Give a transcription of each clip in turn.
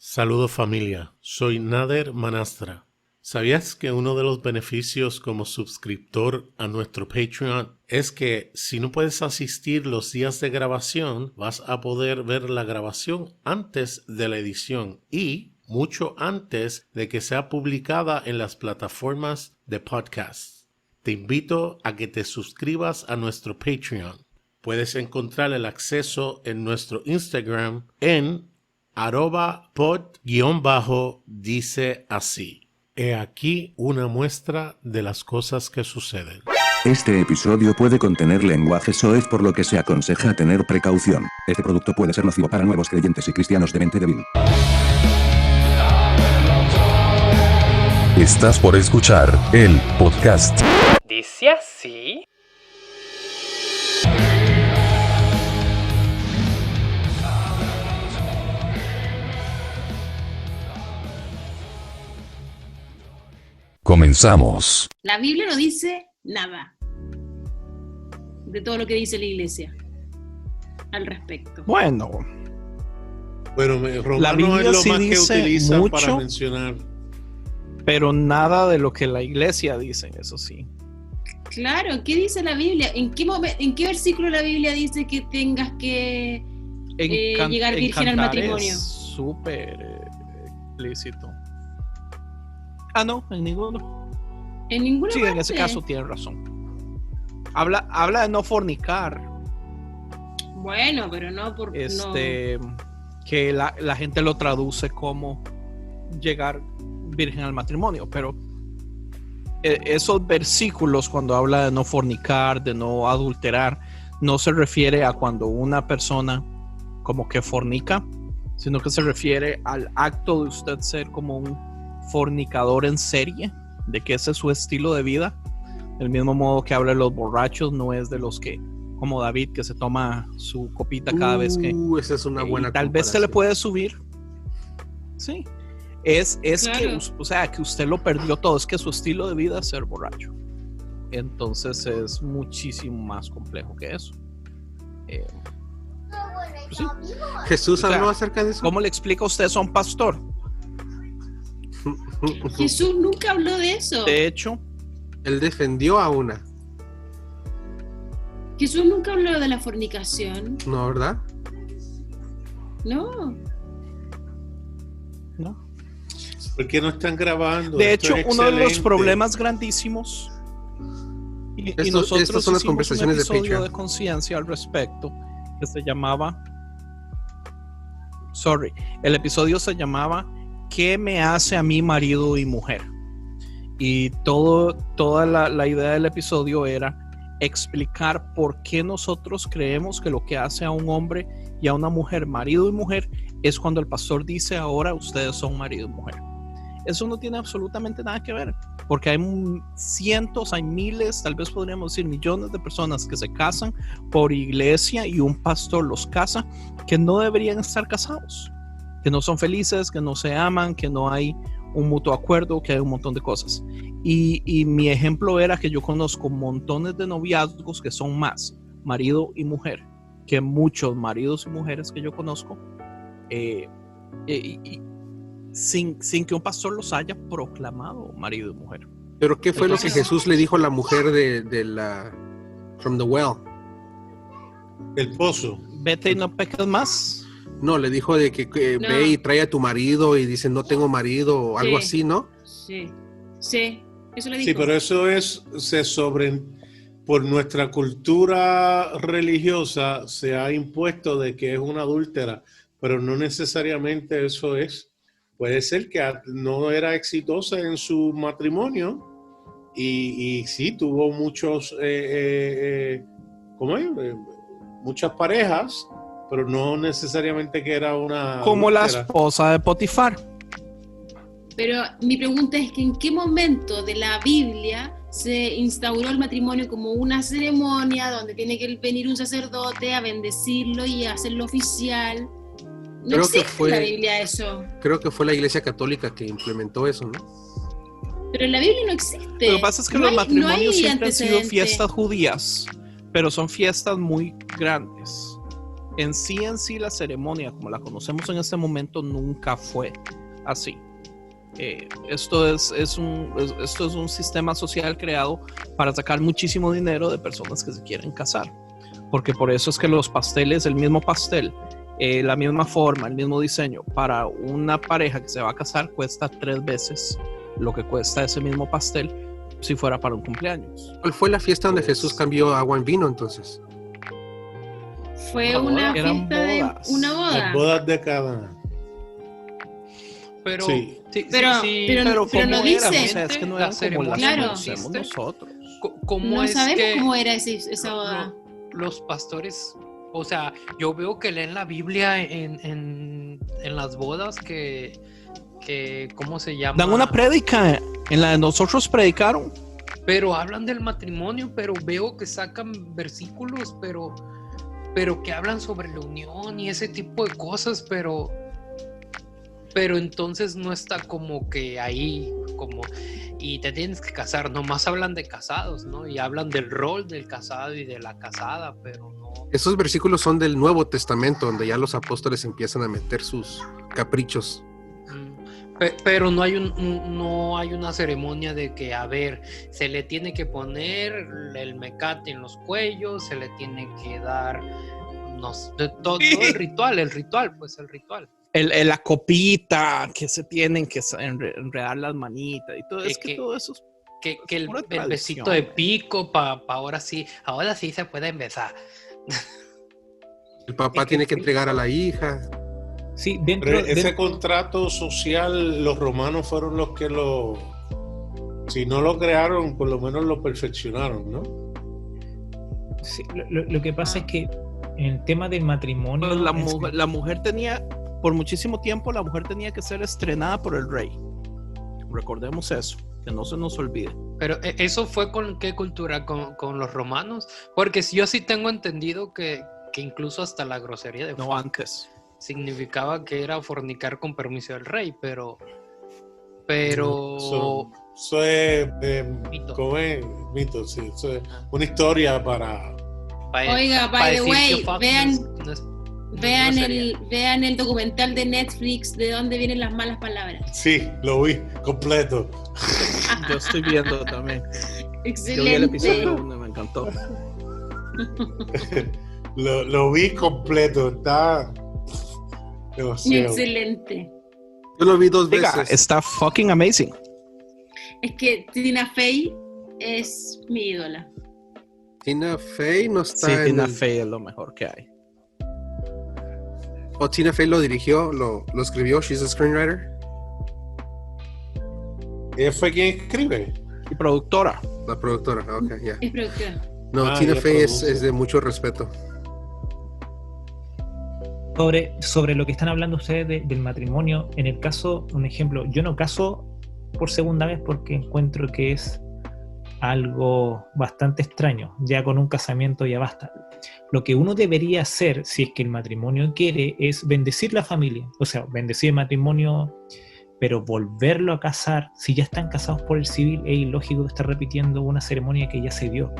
Saludos familia, soy Nader Manastra. ¿Sabías que uno de los beneficios como suscriptor a nuestro Patreon es que si no puedes asistir los días de grabación, vas a poder ver la grabación antes de la edición y mucho antes de que sea publicada en las plataformas de podcast? Te invito a que te suscribas a nuestro Patreon. Puedes encontrar el acceso en nuestro Instagram en @pod_dice así. He aquí una muestra de las cosas que suceden. Este episodio puede contener lenguaje soez, por lo que se aconseja tener precaución. Este producto puede ser nocivo para nuevos creyentes y cristianos de mente débil. Estás por escuchar el podcast. Dice así. Comenzamos. La Biblia no dice nada de todo lo que dice la iglesia al respecto. Bueno, La Romano Biblia es lo sí más que dice utilizan mucho, para mencionar. pero nada de lo que la iglesia dice, eso sí. Claro, ¿qué dice la Biblia? ¿En qué versículo la Biblia dice que tengas que llegar virgen al matrimonio? Es súper explícito. Ah, no, en ninguno. En ninguna Sí, parte. en ese caso tienen razón. Habla de no fornicar. Bueno, pero no por Que la gente lo traduce como llegar virgen al matrimonio, pero esos versículos, cuando habla de no fornicar, de no adulterar, no se refiere a cuando una persona como que fornica, sino que se refiere al acto de usted ser como un fornicador en serie, de que ese es su estilo de vida. Del mismo modo que habla de los borrachos, no es de los que, como David, que se toma su copita cada vez que... Esa es una buena tal vez se le puede subir. Sí. Es Claro. que, o sea, que usted lo perdió todo, es que su estilo de vida es ser borracho. Entonces es muchísimo más complejo que eso. Pues sí. Jesús O sea, habló acerca de eso. ¿Cómo le explica usted eso a un pastor? Jesús nunca habló de eso. De hecho, Él defendió a una, Jesús nunca habló de la fornicación. ¿no, verdad? No. ¿no? ¿Por qué no están grabando? De Esto hecho, es uno de los excelente. problemas grandísimos, y nosotros Estas son las hicimos conversaciones un de episodio Patreon. de conciencia al respecto, que se llamaba, el episodio se llamaba ¿Qué me hace a mí marido y mujer? Y toda la idea del episodio era explicar por qué nosotros creemos que lo que hace a un hombre y a una mujer marido y mujer es cuando el pastor dice ahora ustedes son marido y mujer. Eso no tiene absolutamente nada que ver, porque hay cientos, hay miles, tal vez podríamos decir millones de personas que se casan por iglesia y un pastor los casa, que no deberían estar casados, que no son felices, que no se aman, que no hay un mutuo acuerdo, que hay un montón de cosas. Y mi ejemplo era que yo conozco montones de noviazgos que son más marido y mujer que muchos maridos y mujeres que yo conozco, sin que un pastor los haya proclamado marido y mujer. Pero ¿qué fue lo que Entonces- Jesús le dijo a la mujer de la from the well? El pozo. Vete y no peques más. No, le dijo de que No. ve y trae a tu marido y dice no tengo marido o algo Sí. así, ¿no? Sí. Eso le dijo. Sí, pero eso por nuestra cultura religiosa se ha impuesto de que es una adúltera, pero no necesariamente eso es. Puede ser que no era exitosa en su matrimonio y sí tuvo muchas parejas, pero no necesariamente que era una Como la adúltera. esposa de Potifar. Pero mi pregunta es que ¿en qué momento de la Biblia se instauró el matrimonio como una ceremonia donde tiene que venir un sacerdote a bendecirlo y a hacerlo oficial? No Creo que existe en la Biblia eso. Creo que fue la Iglesia Católica que implementó eso, ¿no? Pero en la Biblia no existe. Lo que pasa es que No los hay- matrimonios no hay siempre han sido antecedente. fiestas judías, pero son fiestas muy grandes. en sí la ceremonia como la conocemos en este momento nunca fue así. Esto es un sistema social creado para sacar muchísimo dinero de personas que se quieren casar, porque por eso es que los pasteles, el mismo pastel, la misma forma, el mismo diseño para una pareja que se va a casar cuesta 3 veces lo que cuesta ese mismo pastel si fuera para un cumpleaños. ¿Cuál fue la fiesta donde Jesús cambió agua en vino entonces? Fue una Eran fiesta de bodas. una boda. Las bodas de Cana. Pero, Sí. Pero ¿cómo no era? dice. O sea, es que no eran como las Claro. conocemos nosotros. ¿Cómo No es sabemos que cómo era esa boda. los pastores, o sea, yo veo que leen la Biblia en las bodas que ¿cómo se llama? Dan una prédica, en la de nosotros predicaron. Pero hablan del matrimonio, pero veo que sacan versículos, pero que hablan sobre la unión y ese tipo de cosas, pero entonces no está como que ahí, como, y te tienes que casar, nomás hablan de casados, ¿no? Y hablan del rol del casado y de la casada, pero no. Esos versículos son del Nuevo Testamento, donde ya los apóstoles empiezan a meter sus caprichos. Pero no hay no hay una ceremonia de que, a ver, se le tiene que poner el mecate en los cuellos, se le tiene que dar todo el ritual. La copita, que se tienen que enredar las manitas y todo, es que todo eso es que el pura besito tradición. de pico para ahora sí se pueden besar. El papá Es que tiene que sí. entregar a la hija. Sí, Pero ese contrato social, los romanos fueron los que si no lo crearon, por lo menos lo perfeccionaron, ¿no? sí, lo que pasa es que en el tema del matrimonio... Pues la mujer tenía, por muchísimo tiempo, la mujer tenía que ser estrenada por el rey. Recordemos eso, que no se nos olvide. Pero ¿eso fue con qué cultura? ¿Con los romanos? Porque yo sí tengo entendido que incluso hasta la grosería de No fuck antes. significaba que era fornicar con permiso del rey, pero Eso es Mito. ¿cómo es? Mito, sí. Eso es una historia para... Oiga, pa by the decir way, que fuck vean- no es Vean vean el documental de Netflix de dónde vienen las malas palabras. Sí, lo vi completo. Yo estoy viendo también. Yo vi el Excelente. episodio 1, me encantó. Lo vi completo. Está demasiado. Excelente. Yo lo vi 2 Diga, veces. está fucking amazing. Es que Tina Fey es mi ídola. Tina Fey no está Sí, en Tina el- Fey es lo mejor que hay. ¿O Tina Fey lo dirigió, lo escribió? She's a screenwriter. ¿Ella fue quien escribe? Y productora. La productora, ok, ya. Es productora. No, Ah, Tina ella Fey produce. es de mucho respeto. Sobre lo que están hablando ustedes del matrimonio, en el caso, un ejemplo, yo no caso por segunda vez porque encuentro que es algo bastante extraño. Ya con un casamiento ya basta. Lo que uno debería hacer, si es que el matrimonio quiere, es bendecir la familia. O sea, bendecir el matrimonio, pero volverlo a casar, si ya están casados por el civil, es ilógico estar repitiendo una ceremonia que ya se dio.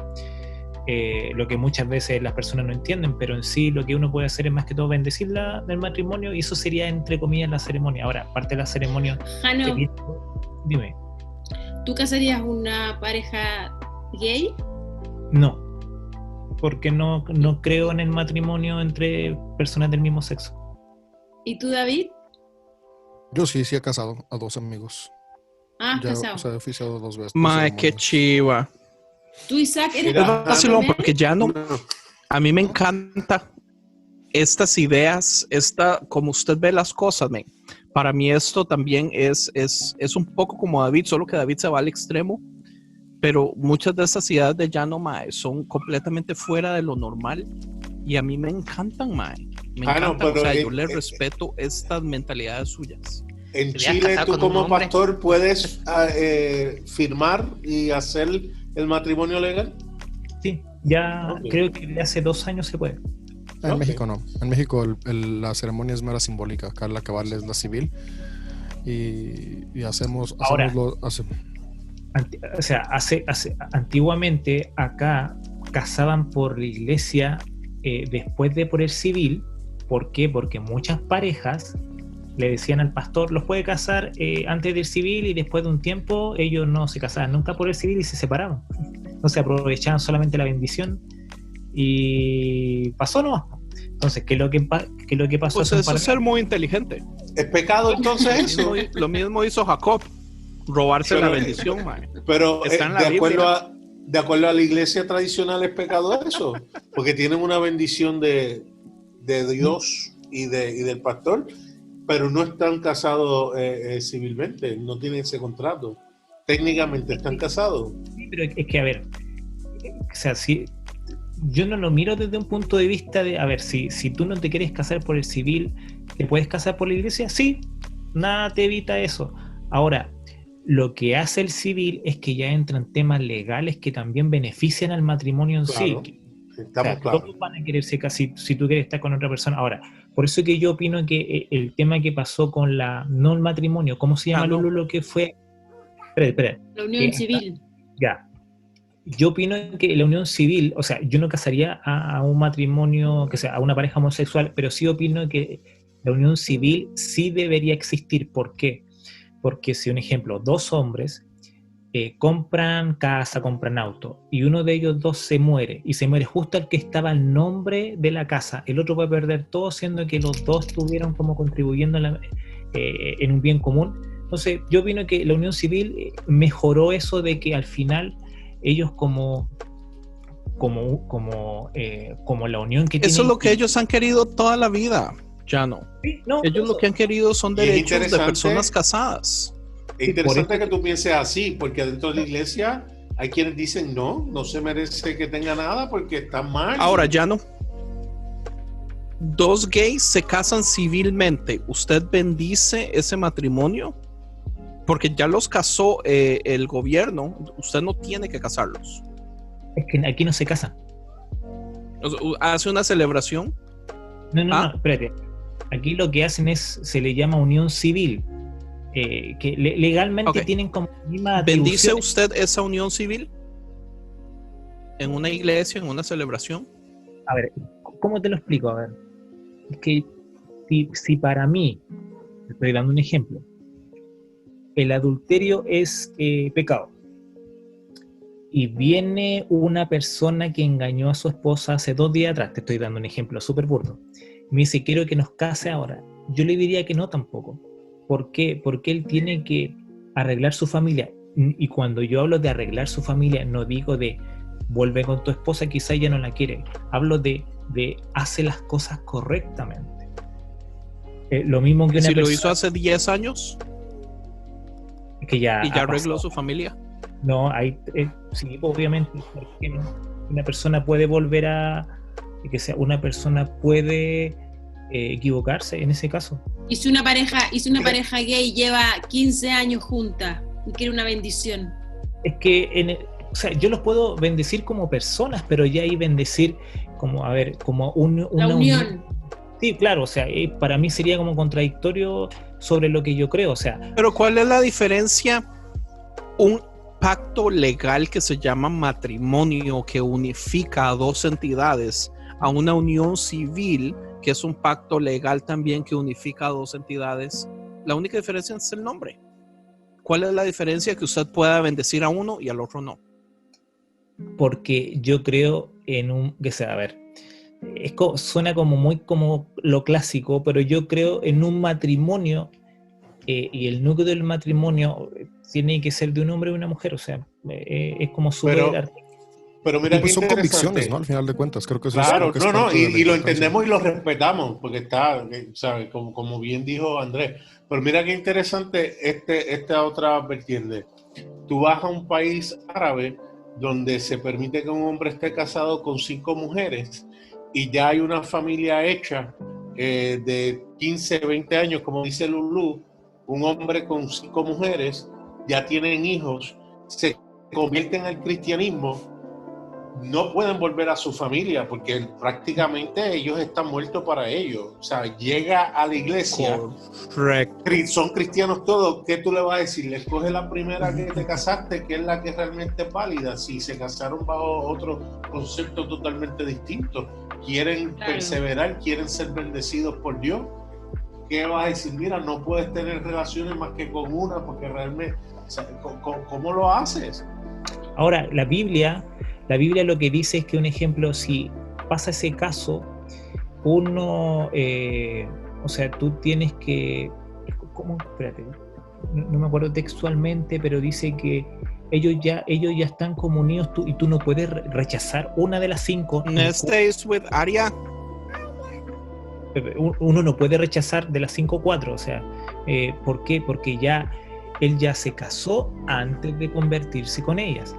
Lo que muchas veces las personas no entienden, pero en sí lo que uno puede hacer es más que todo bendecir el matrimonio, y eso sería entre comillas la ceremonia. Ahora, aparte de la ceremonia, Jano, dime, ¿tú casarías una pareja gay? no, porque no creo en el matrimonio entre personas del mismo sexo. ¿Y tú, David? Yo sí he casado a 2 amigos. Ah, Ya, casado. o sea, he oficiado 2 veces. Mae, qué chiva. ¿Tú, Isaac, eres Mira, Es casado vacilón también? porque ya no. No, A mí me encanta estas ideas, como usted ve las cosas, men. Para mí esto también es un poco como David, solo que David se va al extremo, pero muchas de estas ideas de Llano, mae, son completamente fuera de lo normal y a mí me encantan, mae. Me Ah, no, encantan, o pero, sea, yo le respeto estas mentalidades suyas. En Se había Chile, casado tú con un como hombre. pastor puedes firmar y hacer el matrimonio legal. Sí, ya Ok. creo que de hace 2 años se puede. En Ok. México no. En México la ceremonia es mera simbólica. Acá la cabal es la civil. Y hacemos Ahora. hace- O sea, antiguamente acá casaban por la iglesia después de por el civil. ¿Por qué? Porque muchas parejas le decían al pastor, los puede casar antes del civil, y después de un tiempo ellos no se casaban nunca por el civil y se separaban. Entonces aprovechaban solamente la bendición y pasó nomás. Entonces, ¿qué es lo que pasó? Pues eso es ser muy inteligente. ¿Es pecado entonces eso? Lo mismo hizo Jacob, robarse la bendición, man. Pero Está en la de acuerdo a la iglesia tradicional, ¿es pecado eso? Porque tienen una bendición de Dios y del pastor, pero no están casados civilmente, no tienen ese contrato. Técnicamente están casados. Sí, pero es que, a ver, o sea, si yo no lo miro desde un punto de vista de, a ver, si tú no te quieres casar por el civil, ¿te puedes casar por la iglesia? Sí, nada te evita eso. Ahora, lo que hace el civil es que ya entran temas legales que también benefician al matrimonio en Claro, sí. estamos claros. Todos van a quererse casar si tú quieres estar con otra persona. Ahora, por eso que yo opino que el tema que pasó con no el matrimonio, ¿cómo se llama, Lulu, lo que fue? Espera. La unión civil. Ya. Yo opino que la unión civil, o sea, yo no casaría a un matrimonio, que sea, a una pareja homosexual, pero sí opino que la unión civil sí debería existir. ¿Por qué? Porque si, un ejemplo, dos hombres compran casa, compran auto, y uno de ellos dos se muere, y se muere justo el que estaba el nombre de la casa, el otro puede perder todo, siendo que los dos estuvieron como contribuyendo en un bien común. Entonces, yo opino que la unión civil mejoró eso de que al final ellos como la unión que tienen... Eso es lo que ellos han querido toda la vida, ya no. Sí, no, ellos eso. Lo que han querido son Y es derechos de interesante- personas casadas. Es interesante que tú pienses así, porque dentro de la iglesia hay quienes dicen no se merece que tenga nada porque está mal. Ahora, ya no. Dos gays se casan civilmente. ¿Usted bendice ese matrimonio? Porque ya los casó el gobierno. Usted no tiene que casarlos. Es que aquí no se casan. O sea, hace una celebración. No, espérate. Aquí lo que hacen se le llama unión civil. Que legalmente tienen como misma ¿Bendice atribución. usted esa unión civil? ¿En una iglesia, en una celebración? A ver, ¿cómo te lo explico? A ver, es que si para mí, estoy dando un ejemplo, el adulterio es pecado, y viene una persona que engañó a su esposa hace 2 días atrás, te estoy dando un ejemplo súper burdo, me dice, quiero que nos case ahora, yo le diría que no tampoco. ¿Por qué? Porque él tiene que arreglar su familia, y cuando yo hablo de arreglar su familia, no digo de vuelve con tu esposa, quizá ya no la quiere, hablo de hace las cosas correctamente. Lo mismo que una Si lo persona hizo hace 10 años que ya y ya ha arregló pasado. su familia. No, hay, sí, obviamente, porque una persona puede volver que sea, una persona puede equivocarse en ese caso. Y si una pareja gay lleva 15 años junta y quiere una bendición. Es que, o sea, yo los puedo bendecir como personas, pero ya ahí bendecir como, a ver, como una unión. Sí, claro, o sea, para mí sería como contradictorio sobre lo que yo creo, o sea. Pero ¿cuál es la diferencia? Un pacto legal que se llama matrimonio, que unifica a dos entidades, a una unión civil, que es un pacto legal también que unifica a dos entidades. La única diferencia es el nombre. ¿Cuál es la diferencia que usted pueda bendecir a uno y al otro no? Porque yo creo que sea, a ver, suena como muy como lo clásico, pero yo creo en un matrimonio y el núcleo del matrimonio tiene que ser de un hombre y una mujer, o sea, es como súper... Pero mira, pues qué son interesante. convicciones, ¿no? Al final de cuentas, creo que eso Claro, es lo que es parte de la y lo importancia. entendemos y lo respetamos, porque está, ¿sabes? Como bien dijo Andrés. Pero mira qué interesante esta otra vertiente. Tú vas a un país árabe donde se permite que un hombre esté casado con 5 mujeres y ya hay una familia hecha de 15, 20 años, como dice Lulú, un hombre con 5 mujeres, ya tienen hijos, se convierten al cristianismo, no pueden volver a su familia porque prácticamente ellos están muertos para ellos. O sea, llega a la iglesia, son cristianos todos, ¿qué tú le vas a decir? Le escoge la primera que te casaste, que es la que realmente es válida, si se casaron bajo otro concepto totalmente distinto. quieren perseverar, quieren ser bendecidos por Dios. ¿Qué vas a decir? Mira, no puedes tener relaciones más que con una, porque realmente, o sea, ¿cómo lo haces? Ahora, la Biblia lo que dice es que, un ejemplo, si pasa ese caso, uno, o sea, tú tienes que, ¿cómo? Espérate, no me acuerdo textualmente, pero dice que ellos ya están como unidos, y tú no puedes rechazar una de las 5. Stays with Arya. Uno no puede rechazar de las 5 4, o sea, ¿por qué? Porque él ya se casó antes de convertirse con ellas.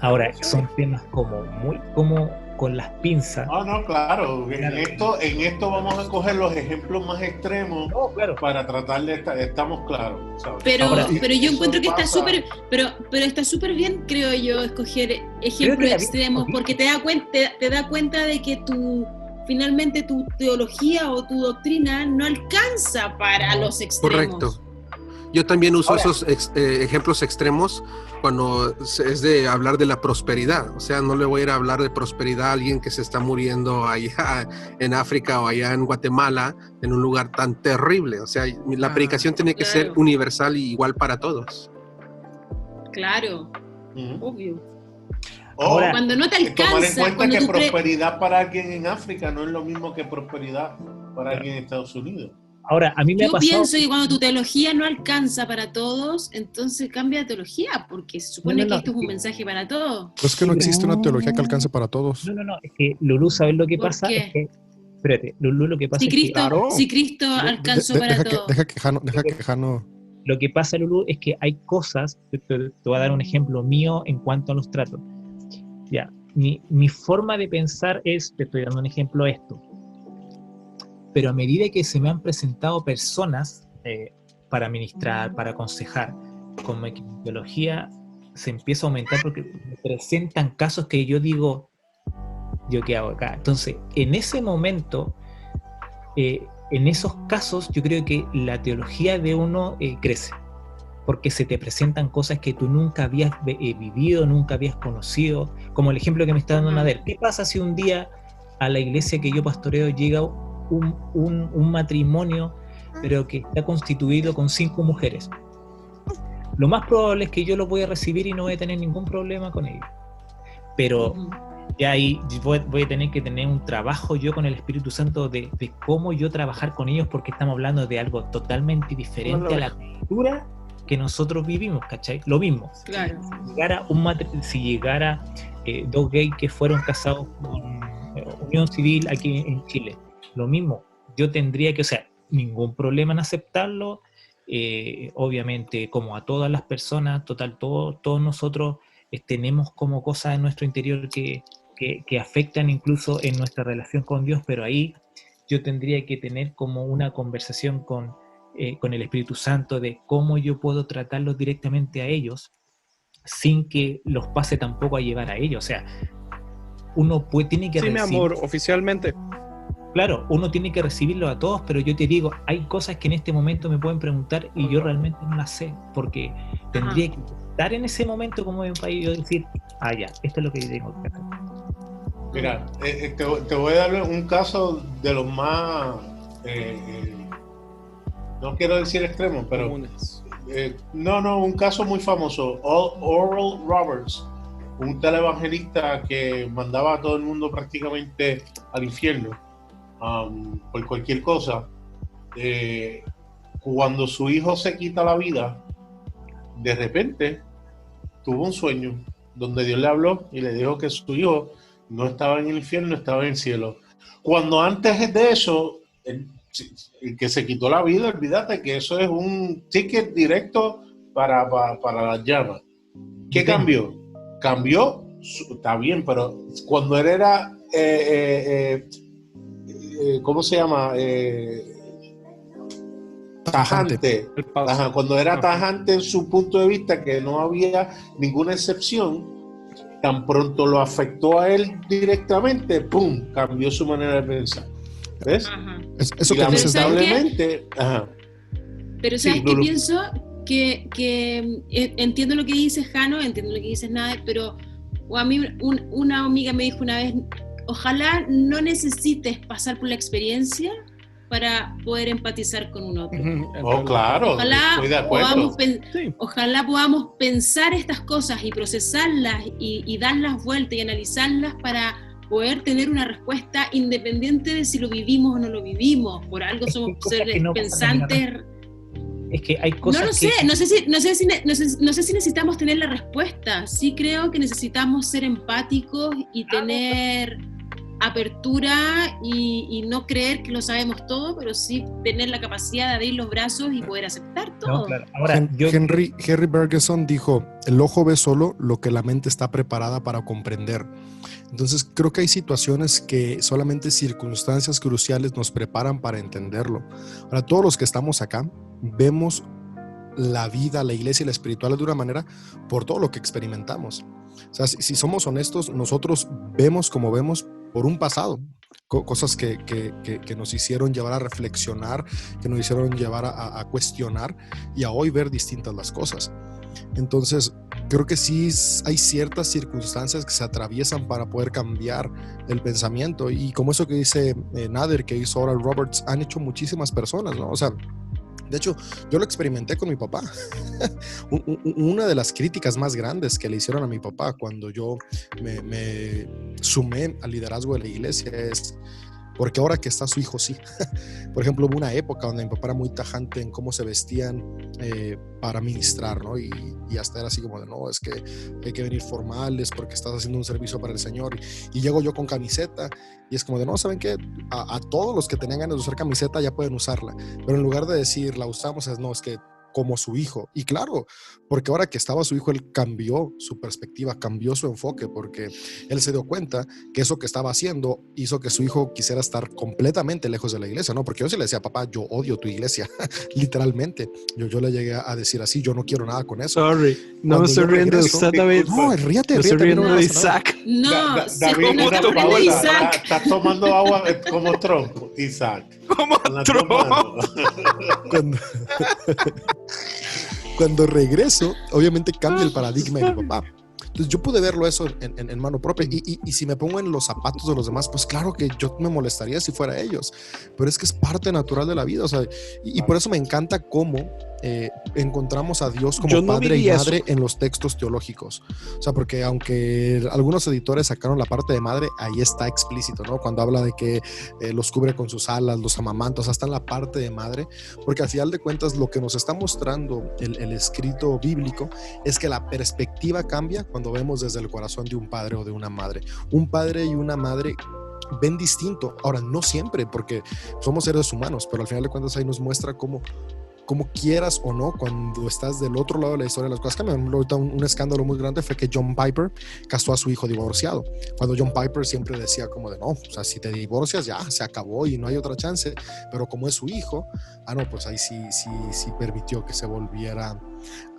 Ahora, son temas como con las pinzas. No, claro. En esto vamos a coger los ejemplos más extremos para tratar de estamos claros, ¿sabes? Pero yo encuentro que está súper, pero está súper bien, creo yo, escoger ejemplos extremos, porque te da cuenta de que finalmente tu teología o tu doctrina no alcanza para los extremos. Correcto. Yo también uso esos ejemplos extremos cuando es de hablar de la prosperidad. O sea, no le voy a ir a hablar de prosperidad a alguien que se está muriendo allá en África o allá en Guatemala, en un lugar tan terrible. O sea, la predicación tiene que ser universal y igual para todos. Claro, obvio. Ahora, cuando no te alcanza, tomar en cuenta que prosperidad para alguien en África no es lo mismo que prosperidad para alguien en Estados Unidos. Ahora, a mí me ha pasado... Yo pienso que cuando tu teología no alcanza para todos, entonces cambia de teología, porque se supone que esto es un mensaje para todos. Pues que no existe una teología que alcance para todos. No, es que Lulú, ¿sabes lo que pasa? ¿Qué? Es que, espérate, Lulú, lo que pasa si Cristo alcanzó para todos. Deja que Jano... Lo que pasa, Lulú, es que hay cosas, te voy a dar un ejemplo mío en cuanto a los tratos. Ya, mi forma de pensar es, te estoy dando un ejemplo de esto, pero a medida que se me han presentado personas para ministrar, para aconsejar, con mi teología se empieza a aumentar porque me presentan casos que yo digo, ¿yo qué hago acá? Entonces, en ese momento, en esos casos, yo creo que la teología de uno crece, porque se te presentan cosas que tú nunca habías vivido, nunca habías conocido, como el ejemplo que me está dando Nader. ¿Qué pasa si un día a la iglesia que yo pastoreo llega un matrimonio, pero que está constituido con 5 mujeres? Lo más probable es que yo lo voy a recibir y no voy a tener ningún problema con ellos. Pero ya ahí voy a tener que tener un trabajo yo con el Espíritu Santo de cómo yo trabajar con ellos, porque estamos hablando de algo totalmente diferente a la cultura que nosotros vivimos, ¿cachai? Lo mismo. Claro. Si llegara 2 gays que fueron casados con unión civil aquí en Chile, lo mismo, yo tendría que, o sea, ningún problema en aceptarlo, obviamente, como a todas las personas, todos nosotros tenemos como cosas en nuestro interior que afectan incluso en nuestra relación con Dios, pero ahí yo tendría que tener como una conversación con el Espíritu Santo de cómo yo puedo tratarlos directamente a ellos sin que los pase tampoco a llevar a ellos. O sea, uno tiene que recibir... Sí, mi amor, oficialmente. Claro, uno tiene que recibirlo a todos, pero yo te digo, hay cosas que en este momento me pueden preguntar y yo realmente no las sé, porque tendría que estar en ese momento como en un país y yo decir, ya, esto es lo que yo tengo que hacer. Mira, te voy a dar un caso de los más... no quiero decir extremo, pero un caso muy famoso. Oral Roberts, un televangelista que mandaba a todo el mundo prácticamente al infierno por cualquier cosa. Cuando su hijo se quita la vida, de repente tuvo un sueño donde Dios le habló y le dijo que su hijo no estaba en el infierno, estaba en el cielo. Cuando antes de eso, el que se quitó la vida, olvídate que eso es un ticket directo para las llamas. ¿Qué cambió? Cambió, está bien, pero cuando él era, ¿cómo se llama? Tajante. Cuando era tajante en su punto de vista, que no había ninguna excepción, tan pronto lo afectó a él directamente, ¡pum!, cambió su manera de pensar. ¿Ves? Eso que lamentablemente... Pero ¿sabes qué pienso? Que entiendo lo que dices, Jano, entiendo lo que dices, Nader, pero a mí una amiga me dijo una vez, ojalá no necesites pasar por la experiencia para poder empatizar con un otro. Oh, claro, Ojalá estoy de acuerdo. Ojalá podamos pensar estas cosas y procesarlas y darlas vueltas y analizarlas para poder tener una respuesta independiente de si lo vivimos o no lo vivimos. Por algo somos seres pensantes. Es que hay cosas no sé si necesitamos tener la respuesta. Sí creo que necesitamos ser empáticos y tener apertura y no creer que lo sabemos todo, pero sí tener la capacidad de abrir los brazos y poder aceptar todo. No, claro. Ahora, Henry Bergson dijo, el ojo ve solo lo que la mente está preparada para comprender. Entonces creo que hay situaciones que solamente circunstancias cruciales nos preparan para entenderlo. Ahora, todos los que estamos acá vemos la vida, la iglesia y la espiritualidad de una manera por todo lo que experimentamos. O sea, si somos honestos, nosotros vemos como vemos por un pasado, cosas que nos hicieron llevar a reflexionar, que nos hicieron llevar a cuestionar y a hoy ver distintas las cosas. Entonces, creo que sí hay ciertas circunstancias que se atraviesan para poder cambiar el pensamiento, y como eso que dice Nader, que hizo Oral Roberts, han hecho muchísimas personas, ¿no? O sea, de hecho, yo lo experimenté con mi papá. Una de las críticas más grandes que le hicieron a mi papá cuando yo me sumé al liderazgo de la iglesia es: porque ahora que está su hijo, sí. Por ejemplo, hubo una época donde mi papá era muy tajante en cómo se vestían para ministrar, ¿no? Y hasta era así como de, no, es que hay que venir formales porque estás haciendo un servicio para el Señor. Y llego yo con camiseta y es como de, no, ¿saben qué? A todos los que tenían ganas de usar camiseta ya pueden usarla. Pero en lugar de decir, la usamos, es, no, es que como su hijo. Y claro, porque ahora que estaba su hijo, él cambió su perspectiva, cambió su enfoque, porque él se dio cuenta que eso que estaba haciendo hizo que su hijo quisiera estar completamente lejos de la iglesia, ¿no? Porque yo sí le decía, papá, yo odio tu iglesia, literalmente. Yo le llegué a decir así, yo no quiero nada con eso. Sorry, no me estoy riendo de usted, David. No, ríete. Me estoy riendo de Isaac. No, David, no una se ríe de pausa. Isaac. Estás tomando agua como Trump, Isaac. Como Trump. Cuando regreso, obviamente cambia el paradigma de mi papá. Entonces yo pude verlo eso en mano propia, y si me pongo en los zapatos de los demás, pues claro que yo me molestaría si fuera ellos, pero es que es parte natural de la vida, o sea, y por eso me encanta cómo encontramos a Dios como padre y madre en los textos teológicos. O sea, porque aunque algunos editores sacaron la parte de madre, ahí está explícito, ¿no? Cuando habla de que los cubre con sus alas, los amamanta, o sea, está en la parte de madre, porque al final de cuentas lo que nos está mostrando el escrito bíblico es que la perspectiva cambia cuando vemos desde el corazón de un padre o de una madre. Un padre y una madre ven distinto. Ahora, no siempre, porque somos seres humanos, pero al final de cuentas ahí nos muestra cómo quieras o no, cuando estás del otro lado de la historia, las cosas cambian. Ahorita un escándalo muy grande fue que John Piper casó a su hijo divorciado, cuando John Piper siempre decía como de, no, o sea, si te divorcias ya, se acabó y no hay otra chance, pero como es su hijo, no, pues ahí sí permitió que se volviera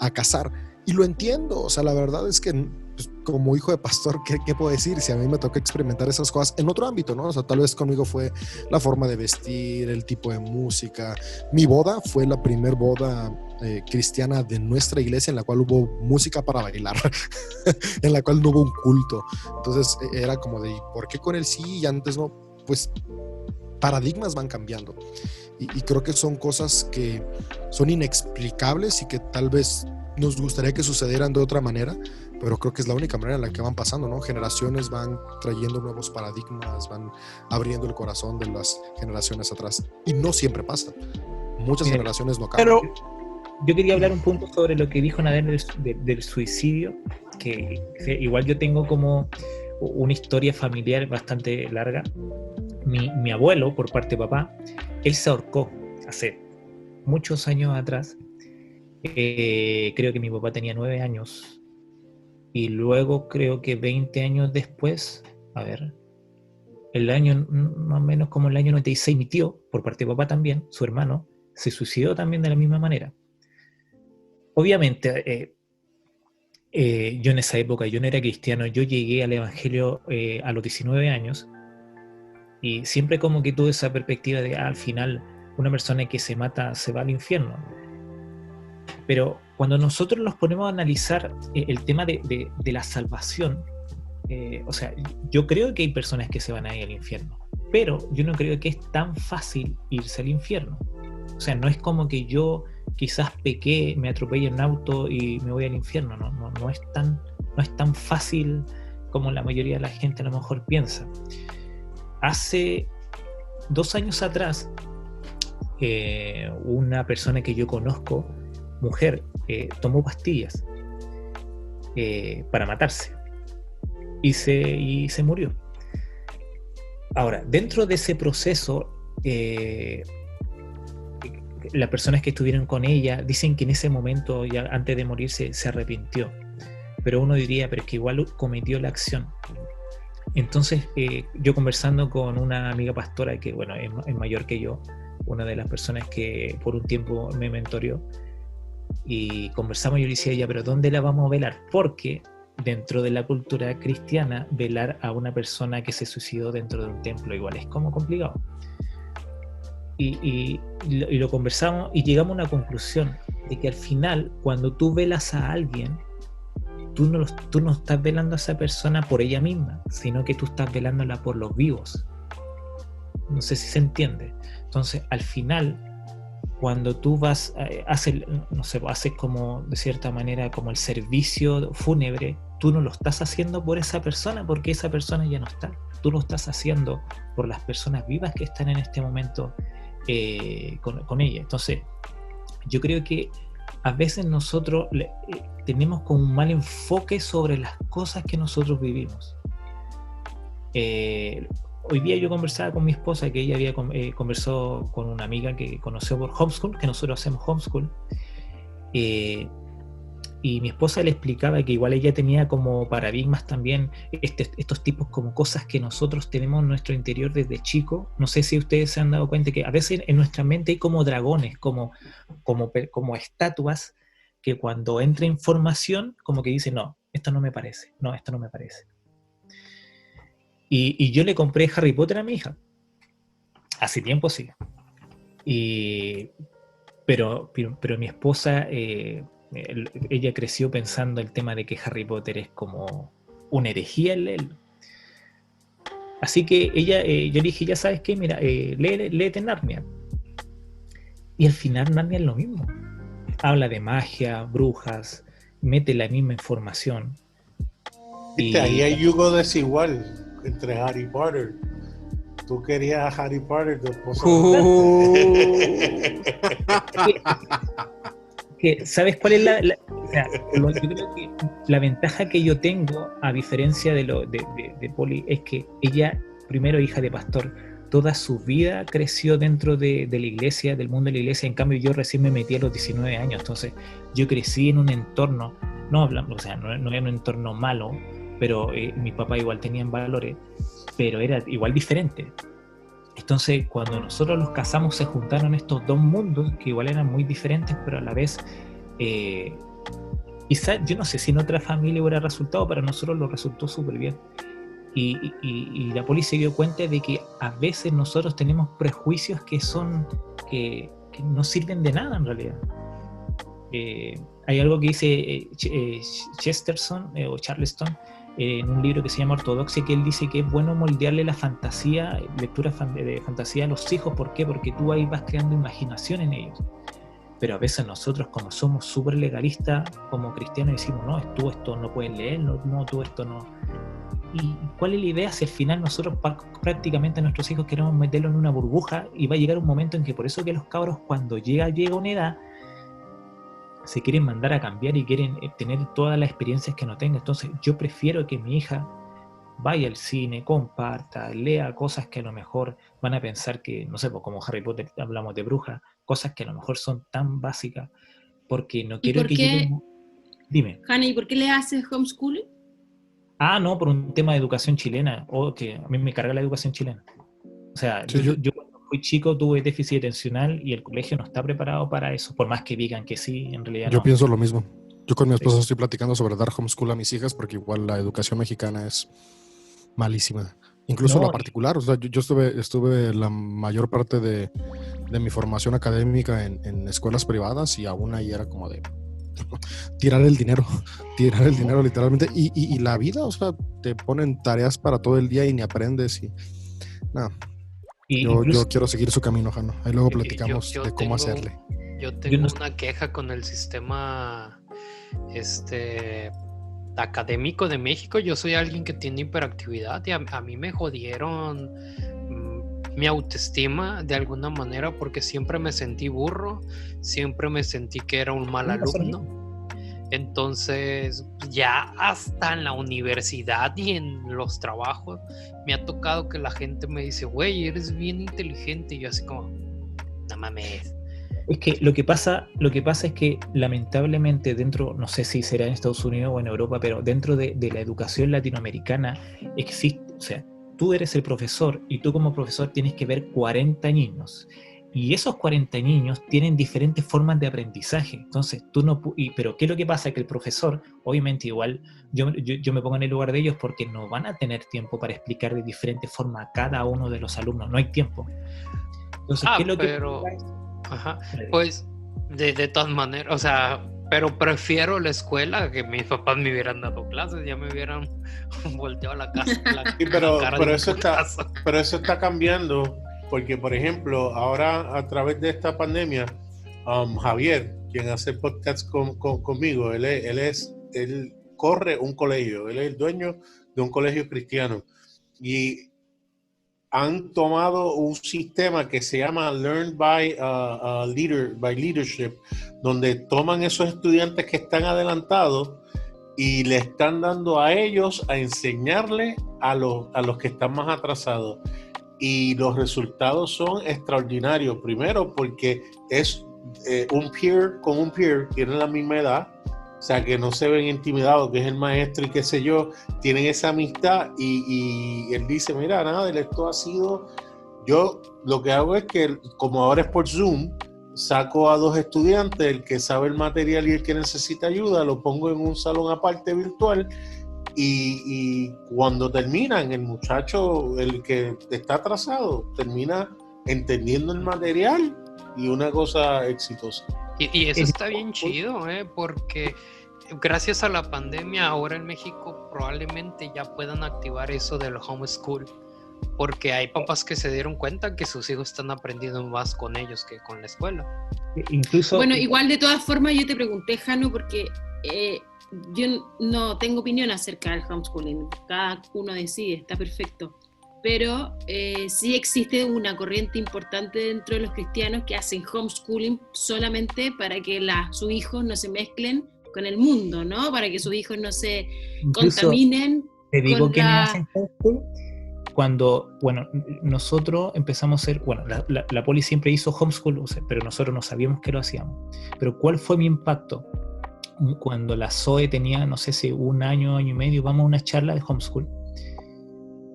a casar. Y lo entiendo, o sea, la verdad es que pues, como hijo de pastor, ¿qué puedo decir? Si a mí me tocó experimentar esas cosas en otro ámbito, ¿no? O sea, tal vez conmigo fue la forma de vestir, el tipo de música. Mi boda fue la primer boda cristiana de nuestra iglesia en la cual hubo música para bailar, en la cual no hubo un culto. Entonces era como de, ¿por qué con él sí y antes no? Pues paradigmas van cambiando. Y creo que son cosas que son inexplicables y que tal vez nos gustaría que sucedieran de otra manera, pero creo que es la única manera en la que van pasando, ¿no? Generaciones van trayendo nuevos paradigmas, van abriendo el corazón de las generaciones atrás, y no siempre pasa. Muchas generaciones no cambian. Pero yo quería hablar un punto sobre lo que dijo Nader del suicidio, que igual yo tengo como una historia familiar bastante larga. Mi abuelo, por parte de papá, él se ahorcó hace muchos años atrás. Creo que mi papá tenía 9 años y luego creo que 20 años después, el año más o menos como el año 96, mi tío, por parte de papá también, su hermano, se suicidó también de la misma manera. Obviamente yo en esa época yo no era cristiano, yo llegué al evangelio a los 19 años y siempre como que tuve esa perspectiva de al final una persona que se mata se va al infierno. Pero cuando nosotros nos ponemos a analizar el tema de la salvación, o sea, yo creo que hay personas que se van a ir al infierno, pero yo no creo que es tan fácil irse al infierno. O sea, no es como que yo quizás pequé, me atropellé en un auto y me voy al infierno. No es tan fácil como la mayoría de la gente a lo mejor piensa. Hace 2 años atrás, una persona que yo conozco, mujer, tomó pastillas para matarse y se murió. Ahora, dentro de ese proceso, las personas que estuvieron con ella dicen que en ese momento, ya antes de morirse, se arrepintió. Pero uno diría, pero es que igual cometió la acción. Entonces, yo conversando con una amiga pastora que, bueno, es mayor que yo, una de las personas que por un tiempo me mentoreó, y conversamos, yo le decía, ya, pero ¿dónde la vamos a velar? Porque dentro de la cultura cristiana, velar a una persona que se suicidó dentro de un templo igual es como complicado. Y lo conversamos y llegamos a una conclusión de que al final, cuando tú velas a alguien, tú no estás velando a esa persona por ella misma, sino que tú estás velándola por los vivos. No sé si se entiende. Entonces, al final, cuando tú vas, haces como, de cierta manera, como el servicio fúnebre, tú no lo estás haciendo por esa persona, porque esa persona ya no está. Tú lo estás haciendo por las personas vivas que están en este momento con ella. Entonces, yo creo que a veces nosotros tenemos como un mal enfoque sobre las cosas que nosotros vivimos. Hoy día yo conversaba con mi esposa, que ella había conversado con una amiga que conoció por homeschool, que nosotros hacemos homeschool, y mi esposa le explicaba que igual ella tenía como paradigmas también, estos tipos como cosas que nosotros tenemos en nuestro interior desde chico. No sé si ustedes se han dado cuenta que a veces en nuestra mente hay como dragones, como estatuas, que cuando entra información como que dicen, no, esto no me parece. Y yo le compré Harry Potter a mi hija. Hace tiempo sí. Pero mi esposa, ella creció pensando el tema de que Harry Potter es como una herejía en él. Así que ella, yo le dije, ya sabes qué, mira, léete Narnia. Y al final Narnia es lo mismo. Habla de magia, brujas, mete la misma información. Ahí hay yugo desigual entre Harry Potter. Tú querías a Harry Potter, tu esposa. ¿Sabes cuál es yo creo que la ventaja que yo tengo, a diferencia de Poli, es que ella, primero hija de pastor, toda su vida creció dentro de la iglesia, del mundo de la iglesia. En cambio, yo recién me metí a los 19 años. Entonces, yo crecí en un entorno, no era un entorno malo, pero mi papá igual tenían valores, pero era igual diferente. Entonces, cuando nosotros los casamos, se juntaron estos dos mundos que igual eran muy diferentes, pero a la vez, quizás, yo no sé si en otra familia hubiera resultado, pero a nosotros lo resultó súper bien. Y la policía se dio cuenta de que a veces nosotros tenemos prejuicios que no sirven de nada en realidad. Hay algo que dice Chesterton o Charleston en un libro que se llama Ortodoxia, que él dice que es bueno moldearle la fantasía, lectura de fantasía a los hijos. ¿Por qué? Porque tú ahí vas creando imaginación en ellos. Pero a veces nosotros, como somos súper legalistas como cristianos, decimos, no, tú esto no puedes leer, no, tú esto no. ¿Y cuál es la idea si al final nosotros prácticamente a nuestros hijos queremos meterlos en una burbuja, y va a llegar un momento en que, por eso que los cabros, cuando llega una edad, se quieren mandar a cambiar y quieren tener todas las experiencias que no tenga? Entonces yo prefiero que mi hija vaya al cine, comparta, lea cosas que a lo mejor van a pensar que, no sé, pues como Harry Potter hablamos de brujas, cosas que a lo mejor son tan básicas, porque no quiero que lleguen... Dime. Hanna, ¿y por qué le haces homeschooling? No, por un tema de educación chilena, que a mí me carga la educación chilena. O sea, sí, yo cuando fui chico tuve déficit atencional y el colegio no está preparado para eso, por más que digan que sí, en realidad yo pienso lo mismo. Yo con mi esposa estoy platicando sobre dar homeschool a mis hijas, porque igual la educación mexicana es malísima. Incluso la particular. O sea, yo estuve la mayor parte de mi formación académica en escuelas privadas, y aún ahí era como de... tirar el dinero literalmente. Y la vida, o sea, te ponen tareas para todo el día y ni aprendes y nada. Yo quiero seguir su camino, Jano. Ahí luego platicamos de cómo hacerle. Yo tengo una queja con el sistema académico de México. Yo soy alguien que tiene hiperactividad y a mí me jodieron mi autoestima de alguna manera porque siempre me sentí burro, siempre me sentí que era un mal alumno. Entonces ya hasta en la universidad y en los trabajos me ha tocado que la gente me dice, güey, eres bien inteligente, y yo así como, no mames. Es que lo que pasa es que lamentablemente dentro, no sé si será en Estados Unidos o en Europa, pero dentro de la educación latinoamericana existe, o sea, tú eres el profesor y tú como profesor tienes que ver 40 niños. Y esos 40 niños tienen diferentes formas de aprendizaje. Entonces, tú no... pero ¿qué es lo que pasa? Que el profesor, obviamente igual, yo me pongo en el lugar de ellos porque no van a tener tiempo para explicar de diferente forma a cada uno de los alumnos. No hay tiempo. Entonces, ¿qué es lo pero... Ajá. Pues, de todas maneras, o sea... Pero prefiero la escuela que mis papás me hubieran dado clases, ya me hubieran volteado la casa. Sí, pero eso está cambiando, porque por ejemplo, ahora a través de esta pandemia, Javier, quien hace podcast conmigo, él corre un colegio, él es el dueño de un colegio cristiano y han tomado un sistema que se llama Learn by Leadership, donde toman esos estudiantes que están adelantados y le están dando a ellos a enseñarle a los que están más atrasados. Y los resultados son extraordinarios. Primero, porque es un peer con un peer, tienen la misma edad, o sea, que no se ven intimidados, que es el maestro y qué sé yo, tienen esa amistad y él dice, mira, nada, esto ha sido... Yo lo que hago es que, como ahora es por Zoom, saco a 2 estudiantes, el que sabe el material y el que necesita ayuda, lo pongo en un salón aparte virtual y cuando terminan, el muchacho, el que está atrasado, termina entendiendo el material y una cosa exitosa. Y eso está bien chido, porque gracias a la pandemia ahora en México probablemente ya puedan activar eso del homeschool, porque hay papás que se dieron cuenta que sus hijos están aprendiendo más con ellos que con la escuela. Incluso... Bueno, igual de todas formas yo te pregunté, Jano, porque yo no tengo opinión acerca del homeschooling, cada uno decide, está perfecto. Pero sí existe una corriente importante dentro de los cristianos que hacen homeschooling solamente para que sus hijos no se mezclen con el mundo, ¿no? Para que sus hijos no se contaminen. Te digo que me hacen homeschool cuando, bueno, nosotros empezamos a hacer, bueno, la Poli siempre hizo homeschool, pero nosotros no sabíamos que lo hacíamos. Pero ¿cuál fue mi impacto? Cuando la Zoe tenía, no sé si 1 año, año y medio, vamos a una charla de homeschool.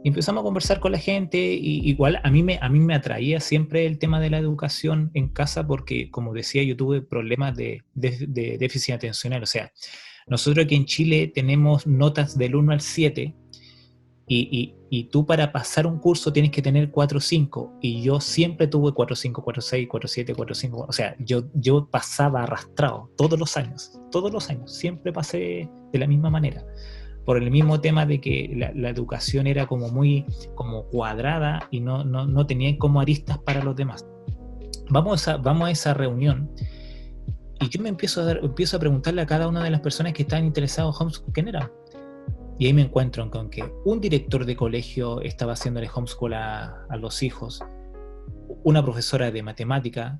Y empezamos a conversar con la gente y igual a mí me atraía siempre el tema de la educación en casa porque, como decía, yo tuve problemas de déficit atencional. O sea, nosotros aquí en Chile tenemos notas del 1 al 7 y tú para pasar un curso tienes que tener 4 o 5 y yo siempre tuve 4 o 5, 4 o 6, 4 o 7, 4 o 5. O sea, yo pasaba arrastrado todos los años, siempre pasé de la misma manera. Por el mismo tema de que la educación era como muy como cuadrada y no tenía como aristas para los demás. Vamos a esa reunión y yo me empiezo a preguntarle a cada una de las personas que estaban interesados en homeschool quién era. Y ahí me encuentro con que un director de colegio estaba haciéndole homeschool a los hijos, una profesora de matemática,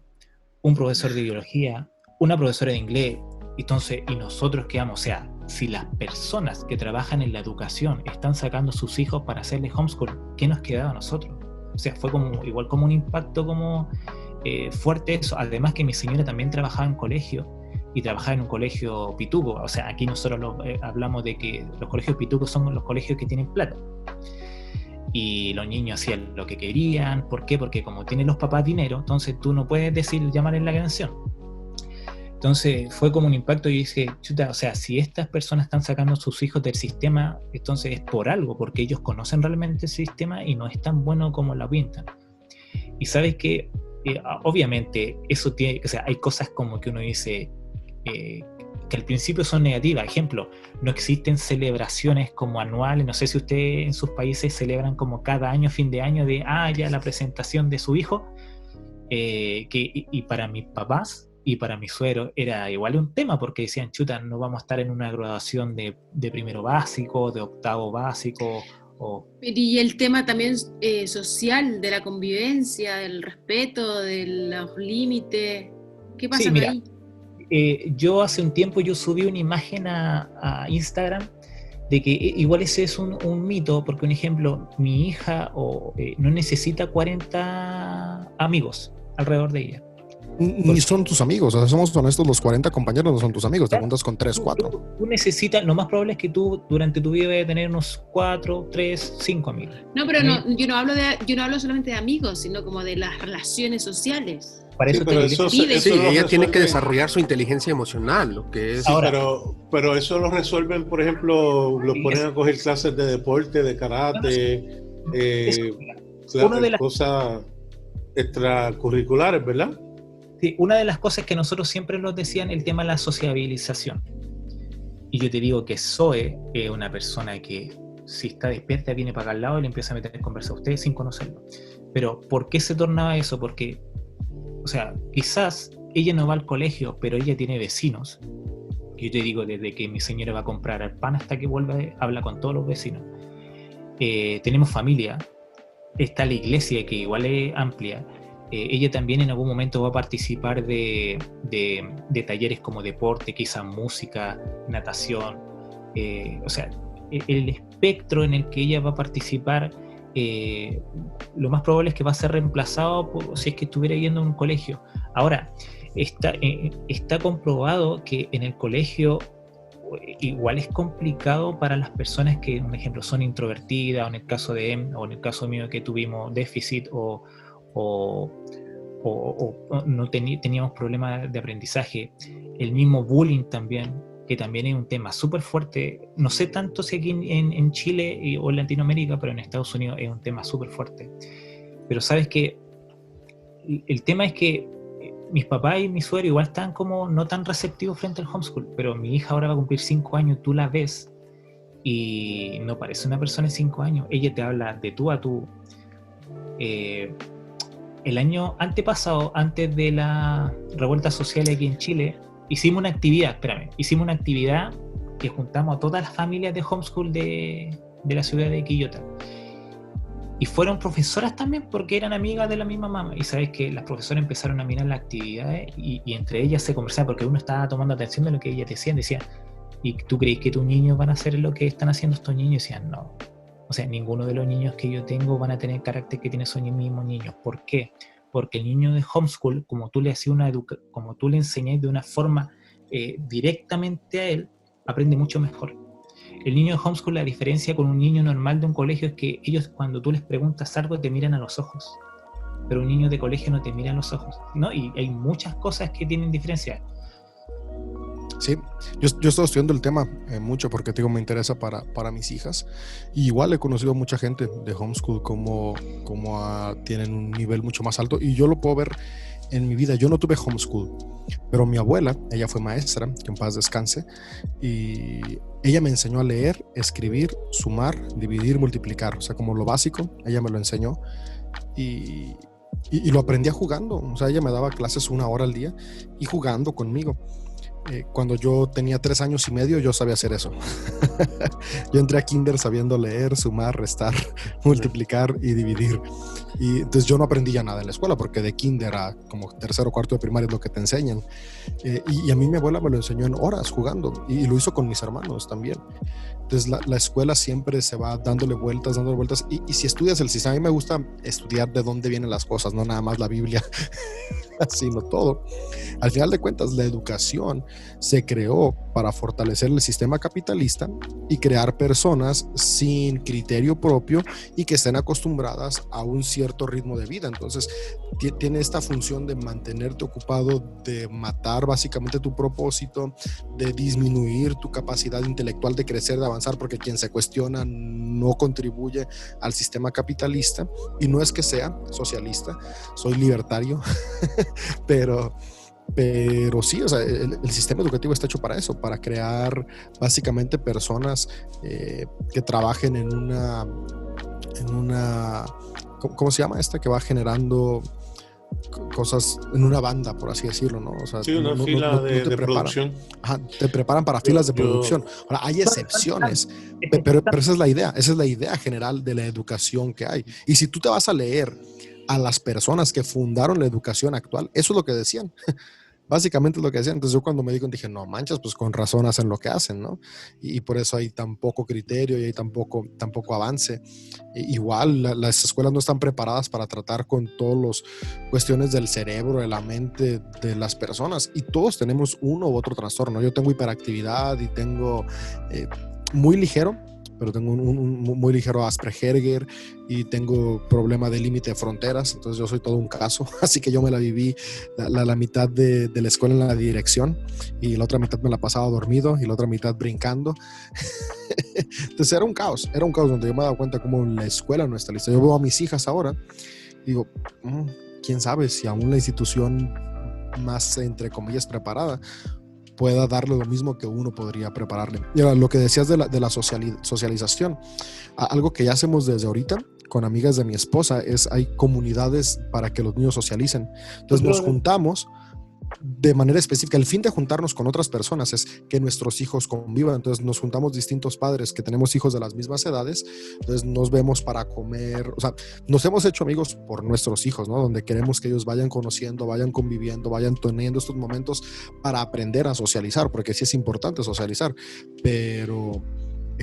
un profesor de biología, una profesora de inglés. Entonces, y nosotros quedamos, o sea, si las personas que trabajan en la educación están sacando a sus hijos para hacerle homeschool, ¿qué nos quedaba a nosotros? O sea, fue igual como un impacto como fuerte eso. Además que mi señora también trabajaba en colegio y trabajaba en un colegio pituco. O sea, aquí nosotros hablamos de que los colegios pitucos son los colegios que tienen plata. Y los niños hacían lo que querían. ¿Por qué? Porque como tienen los papás dinero, entonces tú no puedes llamar en la atención. Entonces fue como un impacto y dije, chuta, o sea, si estas personas están sacando a sus hijos del sistema, entonces es por algo, porque ellos conocen realmente el sistema y no es tan bueno como la pintan. Y sabes que, obviamente, eso tiene, o sea, hay cosas como que uno dice, que al principio son negativas. Ejemplo, no existen celebraciones como anuales. No sé si ustedes en sus países celebran como cada año, fin de año, de ya la presentación de su hijo. Y para mis papás y para mi suegro era igual un tema, porque decían, chuta, no vamos a estar en una graduación de primero básico, de octavo básico. Y el tema también social, de la convivencia, del respeto, de los límites. ¿Qué pasa mira, ahí? Yo hace un tiempo yo subí una imagen a Instagram de que igual ese es un mito, porque un ejemplo, mi hija no necesita 40 amigos alrededor de ella. Ni son tus amigos, o sea, somos honestos, los 40 compañeros no son tus amigos, te juntas con 3, 4. Tú necesitas, lo más probable es que tú durante tu vida debes tener unos 4, 3, 5 amigos. No, pero yo no hablo solamente de amigos, sino como de las relaciones sociales. Para eso ella tiene que desarrollar su inteligencia emocional, lo que es. Ahora, pero eso lo resuelven, por ejemplo, lo ponen a coger clases de deporte, de karate, cosas extracurriculares, ¿verdad? Sí, una de las cosas que nosotros siempre nos decían, el tema de la sociabilización. Y yo te digo que Zoe es una persona que si está despierta viene para acá al lado y le empieza a meter en conversa a usted sin conocerlo. Pero ¿por qué se tornaba eso? Porque, o sea, quizás ella no va al colegio, pero ella tiene vecinos. Yo te digo, desde que mi señora va a comprar el pan hasta que vuelve, habla con todos los vecinos. Tenemos familia. Está la iglesia, que igual es amplia. Ella también en algún momento va a participar de talleres como deporte, quizás música, natación. O sea, el espectro en el que ella va a participar, lo más probable es que va a ser reemplazado si es que estuviera yendo a un colegio. Ahora, está comprobado que en el colegio igual es complicado para las personas que, un ejemplo, son introvertidas, o en el caso de Em, o en el caso mío que tuvimos déficit o no teníamos problemas de aprendizaje. El mismo bullying también, que también es un tema súper fuerte. No sé tanto si aquí en Chile o en Latinoamérica, pero en Estados Unidos es un tema súper fuerte. Pero sabes que el tema es que mis papás y mi suegro igual están como no tan receptivos frente al homeschool, pero mi hija ahora va a cumplir 5 años, tú la ves y no parece una persona de 5 años. Ella te habla de tú a tú. El año antepasado, antes de la revuelta social aquí en Chile, hicimos una actividad que juntamos a todas las familias de homeschool de la ciudad de Quillota. Y fueron profesoras también, porque eran amigas de la misma mamá. Y sabes que las profesoras empezaron a mirar las actividades y entre ellas se conversaba, porque uno estaba tomando atención de lo que ellas decían. Decían, ¿y tú crees que tus niños van a hacer lo que están haciendo estos niños? Y decían, no. O sea, ninguno de los niños que yo tengo van a tener el carácter que tienen esos mismos niños. ¿Por qué? Porque el niño de homeschool, como tú le enseñas de una forma directamente a él, aprende mucho mejor. El niño de homeschool, la diferencia con un niño normal de un colegio es que ellos, cuando tú les preguntas algo, te miran a los ojos. Pero un niño de colegio no te mira a los ojos, ¿no? Y hay muchas cosas que tienen diferencia. Sí, yo estoy estudiando el tema mucho porque digo, me interesa para mis hijas. Y igual he conocido a mucha gente de homeschool como tienen un nivel mucho más alto. Y yo lo puedo ver en mi vida. Yo no tuve homeschool, pero mi abuela, ella fue maestra, que en paz descanse, y ella me enseñó a leer, escribir, sumar, dividir, multiplicar. O sea, como lo básico, ella me lo enseñó. Y lo aprendía jugando. O sea, ella me daba clases 1 hora al día y jugando conmigo. Cuando yo tenía 3 años y medio, yo sabía hacer eso. Yo entré a kinder sabiendo leer, sumar, restar, multiplicar y dividir. Y entonces yo no aprendí ya nada en la escuela, porque de kinder a como 3º o 4º de primaria es lo que te enseñan. Y a mí mi abuela me lo enseñó en horas jugando, y lo hizo con mis hermanos también. Entonces la escuela siempre se va dándole vueltas. Y si estudias el sistema, a mí me gusta estudiar de dónde vienen las cosas, no nada más la Biblia, sino todo. Al final de cuentas, la educación se creó para fortalecer el sistema capitalista y crear personas sin criterio propio y que estén acostumbradas a un cierto ritmo de vida. Entonces tiene esta función de mantenerte ocupado, de matar básicamente tu propósito, de disminuir tu capacidad intelectual de crecer, de avanzar, porque quien se cuestiona no contribuye al sistema capitalista. Y no es que sea socialista, soy libertario, pero Pero sí, o sea, el sistema educativo está hecho para eso, para crear básicamente personas que trabajen en una, ¿cómo se llama esta? Que va generando cosas en una banda, por así decirlo, ¿no? O sea, Sí, una fila de producción. Ajá, te preparan para filas de producción. Ahora, hay excepciones, pero esa es la idea general de la educación que hay. Y si tú te vas a leer a las personas que fundaron la educación actual, eso es lo que decían. Básicamente es lo que decían. Entonces yo cuando me di cuenta dije, no manches, pues con razón hacen lo que hacen, ¿no? Y por eso hay tan poco criterio y hay tan poco avance. Igual las escuelas no están preparadas para tratar con todas las cuestiones del cerebro, de la mente de las personas. Y todos tenemos uno u otro trastorno. Yo tengo hiperactividad y tengo muy ligero, pero tengo un muy ligero Asperger y tengo problema de límite de fronteras, entonces yo soy todo un caso, así que yo me la viví la mitad de la escuela en la dirección y la otra mitad me la pasaba dormido y la otra mitad brincando. Entonces era un caos donde yo me he dado cuenta cómo la escuela no está lista. Yo veo a mis hijas ahora y digo, quién sabe si aún la institución más, entre comillas, preparada pueda darle lo mismo que uno podría prepararle. Y ahora, lo que decías de la socialización, algo que ya hacemos desde ahorita con amigas de mi esposa es hay comunidades para que los niños socialicen. Entonces nos juntamos de manera específica. El fin de juntarnos con otras personas es que nuestros hijos convivan. Entonces nos juntamos distintos padres que tenemos hijos de las mismas edades. Entonces nos vemos para comer. O sea, nos hemos hecho amigos por nuestros hijos, ¿no? Donde queremos que ellos vayan conociendo, vayan conviviendo, vayan teniendo estos momentos para aprender a socializar, porque sí es importante socializar. Pero,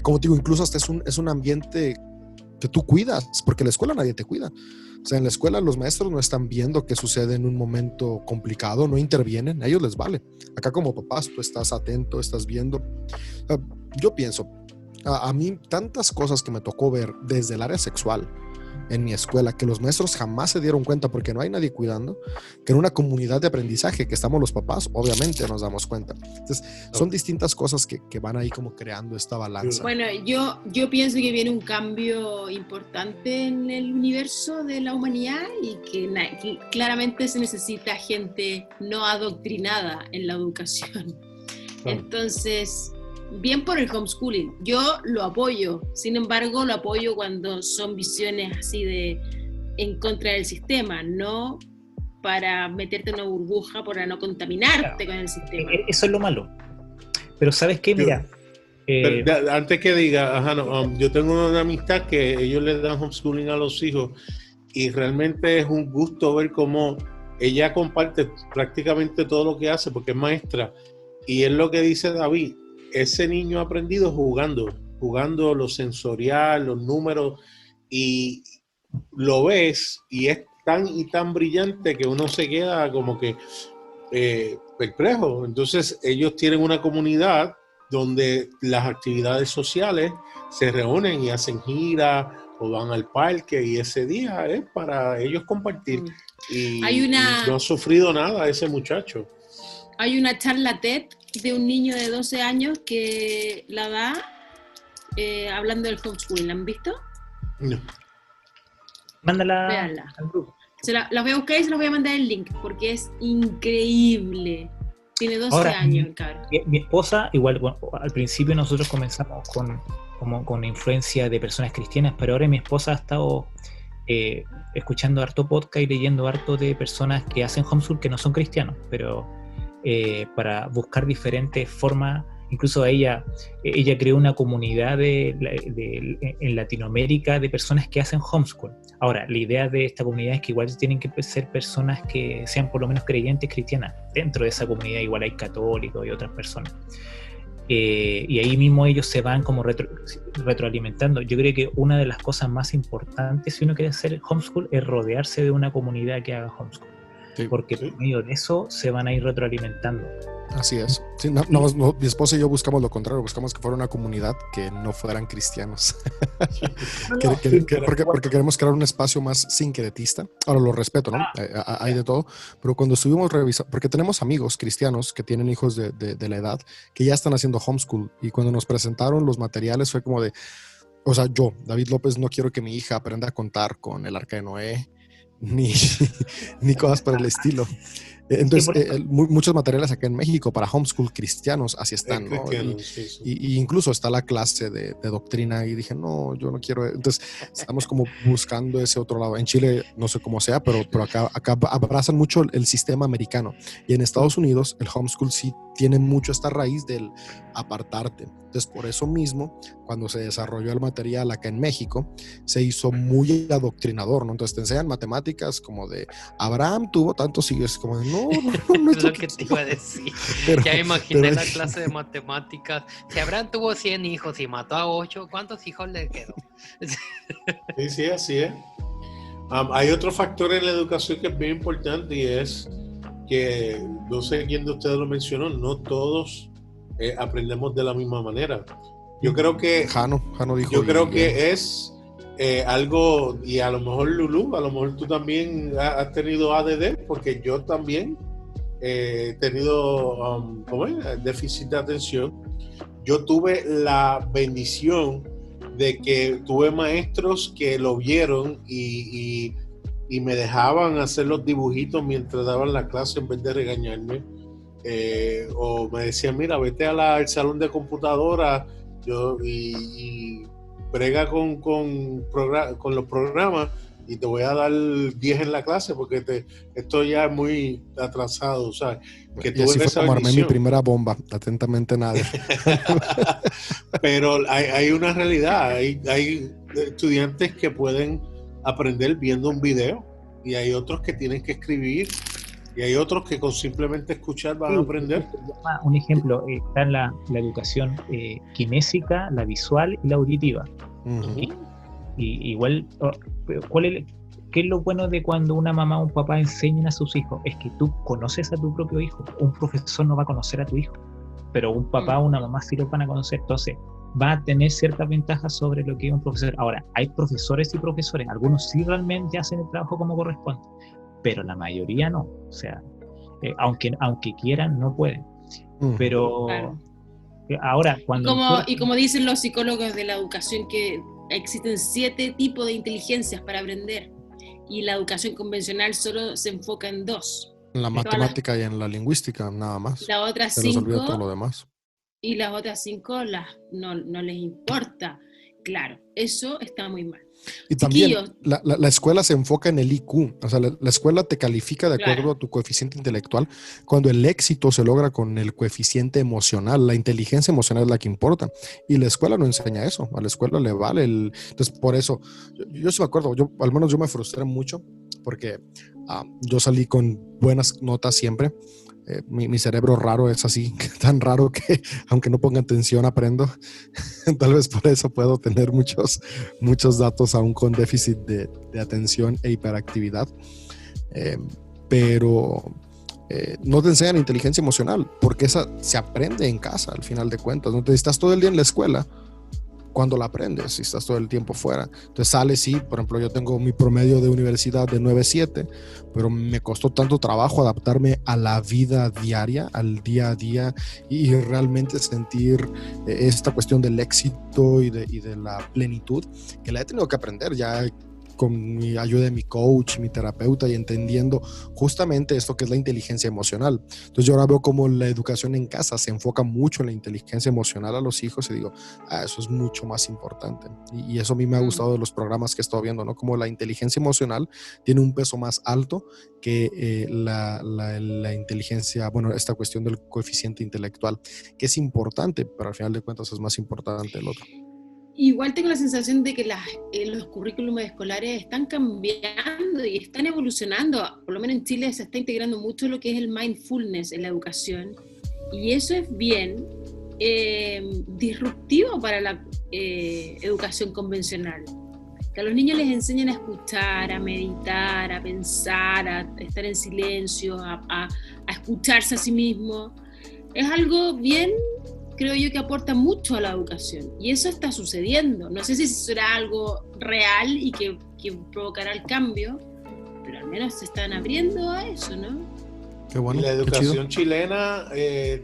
como te digo, incluso hasta es un ambiente que tú cuidas, porque en la escuela nadie te cuida. O sea, en la escuela los maestros no están viendo qué sucede en un momento complicado, no intervienen, a ellos les vale. Acá como papás tú estás atento, estás viendo. Yo pienso, a mí tantas cosas que me tocó ver desde el área sexual en mi escuela, que los maestros jamás se dieron cuenta porque no hay nadie cuidando, que en una comunidad de aprendizaje que estamos los papás, obviamente nos damos cuenta. Entonces, son distintas cosas que van ahí como creando esta balanza. Bueno, yo pienso que viene un cambio importante en el universo de la humanidad y que claramente se necesita gente no adoctrinada en la educación. Entonces, bien por el homeschooling, yo lo apoyo, sin embargo lo apoyo cuando son visiones así de en contra del sistema, no para meterte en una burbuja, para no contaminarte con el sistema. Eso es lo malo. Pero ¿sabes qué? Mira, antes que diga, yo tengo una amistad que ellos les dan homeschooling a los hijos y realmente es un gusto ver cómo ella comparte prácticamente todo lo que hace porque es maestra y es lo que dice David. Ese niño ha aprendido jugando lo sensorial, los números, y lo ves y es tan brillante que uno se queda como que perplejo. Entonces ellos tienen una comunidad donde las actividades sociales se reúnen y hacen giras o van al parque y ese día es para ellos compartir. Y no ha sufrido nada ese muchacho. Hay una charla TED de un niño de 12 años que la da hablando del homeschooling. ¿La han visto? No. Mándala. Véanla. La voy a buscar y se los voy a mandar el link porque es increíble. Tiene 12 años el cabrón. Mi esposa, igual, bueno, al principio nosotros comenzamos con influencia de personas cristianas, pero ahora mi esposa ha estado escuchando harto podcast y leyendo harto de personas que hacen homeschool que no son cristianos, pero para buscar diferentes formas. Incluso ella creó una comunidad en Latinoamérica de personas que hacen homeschool. Ahora, la idea de esta comunidad es que igual tienen que ser personas que sean por lo menos creyentes cristianas. Dentro de esa comunidad igual hay católicos y otras personas. Y ahí mismo ellos se van como retroalimentando. Yo creo que una de las cosas más importantes si uno quiere hacer homeschool es rodearse de una comunidad que haga homeschool. Sí, porque por medio de eso se van a ir retroalimentando. Así es. Sí, no, mi esposa y yo buscamos lo contrario, buscamos que fuera una comunidad que no fueran cristianos. Porque queremos crear un espacio más sincretista. Ahora lo respeto, ¿no? Hay de todo. Pero cuando estuvimos revisando, porque tenemos amigos cristianos que tienen hijos de la edad que ya están haciendo homeschool, y cuando nos presentaron los materiales fue como de, o sea, yo, David López, no quiero que mi hija aprenda a contar con el arca de Noé, ni cosas por el estilo. Entonces, Sí, por eso. muchos materiales acá en México para homeschool cristianos, así están, ¿no? Cristiano, sí, sí. Y incluso está la clase de doctrina y dije, no, yo no quiero. Entonces, estamos como buscando ese otro lado. En Chile, no sé cómo sea, pero acá abrazan mucho el sistema americano. Y en Estados Unidos, el homeschool sí tiene mucho esta raíz del apartarte. Entonces, por eso mismo, cuando se desarrolló el material acá en México, se hizo muy adoctrinador, ¿no? Entonces, te enseñan matemáticas como de Abraham tuvo tantos hijos, como de no Es lo que te iba a decir. Pero- Ya me imaginé pero- la clase de matemáticas. Si Abraham tuvo 100 hijos y mató a 8, ¿cuántos hijos le quedó? Sí, sí, así es. Hay otro factor en la educación que es bien importante y es que, no sé quién de ustedes lo mencionó, no todos aprendemos de la misma manera. Yo creo que Jano dijo. Yo creo y- que es algo, y a lo mejor Lulú, a lo mejor tú también has tenido ADD, porque yo también he tenido ¿cómo es? Déficit de atención. Yo tuve la bendición de que tuve maestros que lo vieron y me dejaban hacer los dibujitos mientras daban la clase en vez de regañarme. O me decían, mira, vete al salón de computadora y brega con los programas y te voy a dar 10 en la clase porque esto ya es muy atrasado, ¿sabes? Que y así tuve fue esa como armé mi bendición. primera bomba. Atentamente, nadie. Pero hay una realidad, hay estudiantes que pueden aprender viendo un video y hay otros que tienen que escribir y hay otros que con simplemente escuchar van a aprender. Un ejemplo, está la educación kinésica, la visual y la auditiva. Ujú. Y igual, ¿qué es lo bueno de cuando una mamá o un papá enseñan a sus hijos? Es que tú conoces a tu propio hijo. Un profesor no va a conocer a tu hijo, pero un papá o una mamá sí lo van a conocer. Entonces, va a tener ciertas ventajas sobre lo que es un profesor. Ahora, hay profesores y profesores. Algunos sí realmente hacen el trabajo como corresponde, pero la mayoría no. O sea, aunque quieran, no pueden. Ujú. Pero Claro. ahora, cuando... Y como dicen los psicólogos de la educación, que existen 7 tipos de inteligencias para aprender y la educación convencional solo se enfoca en 2. En la Todas matemática y en la lingüística, nada más. Las otras Se les olvida todo 5 lo demás. y las otras 5 no les importa. Claro, eso está muy mal. Y también Chiquillos. la escuela se enfoca en el IQ, o sea, la escuela te califica de acuerdo Claro. a tu coeficiente intelectual, cuando el éxito se logra con el coeficiente emocional, la inteligencia emocional es la que importa, y la escuela no enseña eso, a la escuela le vale entonces por eso, yo sí me acuerdo, al menos yo me frustré mucho, porque yo salí con buenas notas siempre. Mi cerebro raro es así, tan raro que aunque no ponga atención aprendo. Tal vez por eso puedo tener muchos datos aún con déficit de atención e hiperactividad. Pero no te enseñan inteligencia emocional, porque esa se aprende en casa al final de cuentas. No te estás todo el día en la escuela cuando la aprendes, si estás todo el tiempo fuera. Entonces sales, sí, por ejemplo, yo tengo mi promedio de universidad de 9.7, pero me costó tanto trabajo adaptarme a la vida diaria, al día a día, y realmente sentir esta cuestión del éxito y de la plenitud, que la he tenido que aprender ya con mi ayuda de mi coach, mi terapeuta, y entendiendo justamente esto que es la inteligencia emocional. Entonces yo ahora veo cómo la educación en casa se enfoca mucho en la inteligencia emocional a los hijos y digo, eso es mucho más importante. Y eso a mí me ha gustado de los programas que he estado viendo, ¿no? Como la inteligencia emocional tiene un peso más alto que la inteligencia, bueno, esta cuestión del coeficiente intelectual, que es importante, pero al final de cuentas es más importante el otro. Igual tengo la sensación de que los currículums escolares están cambiando y están evolucionando. Por lo menos en Chile se está integrando mucho lo que es el mindfulness en la educación. Y eso es bien disruptivo para la educación convencional. Que a los niños les enseñan a escuchar, a meditar, a pensar, a estar en silencio, a escucharse a sí mismos. Es algo bien, creo yo, que aporta mucho a la educación. Y eso está sucediendo. No sé si será algo real y que provocará el cambio, pero al menos se están abriendo a eso, ¿no? Qué bueno, y la qué educación chido. chilena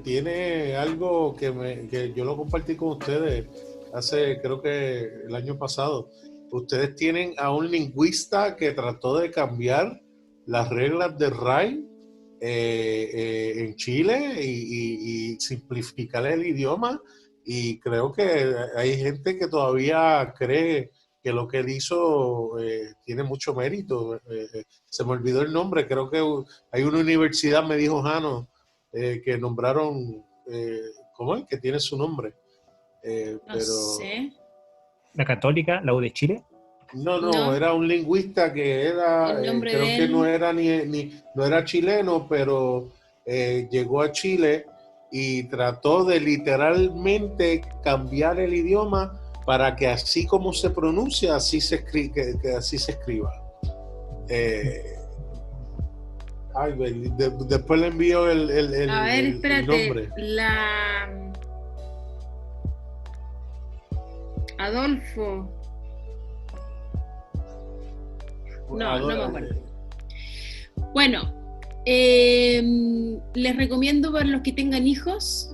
tiene algo que yo lo compartí con ustedes hace, creo que el año pasado. Ustedes tienen a un lingüista que trató de cambiar las reglas de RAI en Chile y simplificar el idioma, y creo que hay gente que todavía cree que lo que él hizo tiene mucho mérito. Se me olvidó el nombre, creo que hay una universidad, me dijo Jano, que nombraron, ¿cómo es? Que tiene su nombre. No sé. La Católica, la U de Chile. No, era un lingüista que era, El nombre creo de que él. no era no era chileno, pero llegó a Chile y trató de literalmente cambiar el idioma para que así como se pronuncia, así se que así se escriba. Después le envío el A ver, el espérate. nombre. Adolfo. No me acuerdo. Bueno, les recomiendo para los que tengan hijos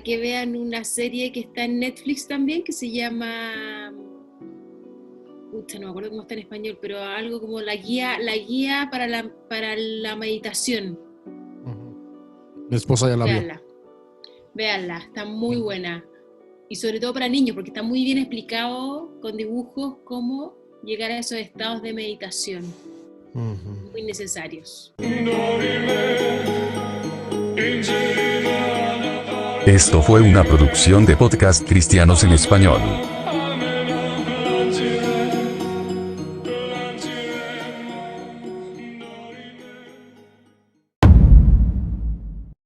que vean una serie que está en Netflix también, que se llama, no me acuerdo cómo está en español, pero algo como la guía para la meditación. Mi esposa ya la vio. Véanla, está muy buena. Y sobre todo para niños, porque está muy bien explicado con dibujos cómo llegar a esos estados de meditación. Muy necesarios. Esto fue una producción de Podcast Cristianos en Español.